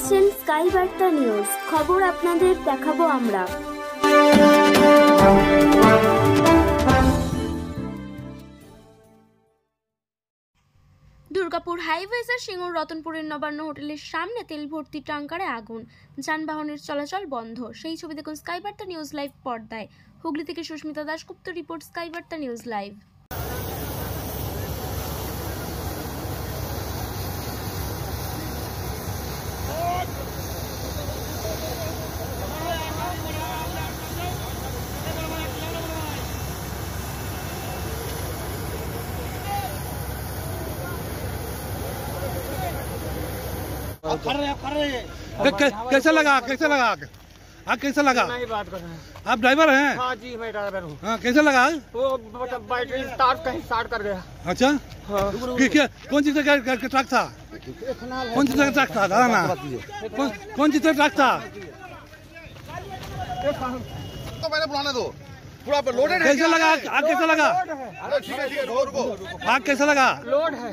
দেখছেন স্কাই বার্তা নিউজ, খবর আপনাদের দেখাবো আমরা। দুর্গাপুর হাইওয়েজের সিঙ্গুর রতনপুরের নবান্ন হোটেলের সামনে তেল ভর্তি ট্যাঙ্কারে আগুন, যানবাহনের চলাচল বন্ধ। সেই ছবি দেখুন স্কাই বার্তা নিউজ লাইভ পর্দায়। হুগলি থেকে সুস্মিতা দাশগুপ্ত রিপোর্ট, স্কাই বার্তা নিউজ লাইভ। कैसा लगा हाँ कैसा लगा? नहीं बात कर रहे हैं। आप ड्राइवर हैं? हाँ जी, मैं ड्राइवर हूँ। हाँ कैसा लगा? वो बैटरी स्टार्ट कहीं स्टार्ट कर गया। अच्छा हाँ। क्या कौन चीज का ट्रक था? कौन चीज का ट्रक था दादा ना? कौन चीज का ट्रक था? तो मैंने बुलाने दो, पूरा लोडेड है। कैसा लगा आग? कैसा लगा ठीक है रुको। आग? कैसा लगा? लोड है।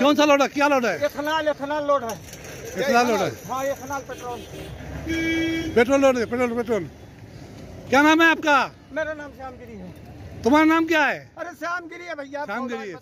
कौन सा लोड है? क्या लोड है? एथेनॉल लोड है। एथेनॉल लोड है? हाँ, एथेनॉल पेट्रोल। पेट्रोल लोड है। पेट्रोल। क्या नाम है आपका? मेरा नाम श्यामगिरी है। तुम्हारा नाम क्या है? अरे श्यामगिरी है भैया। श्यामगिरी है।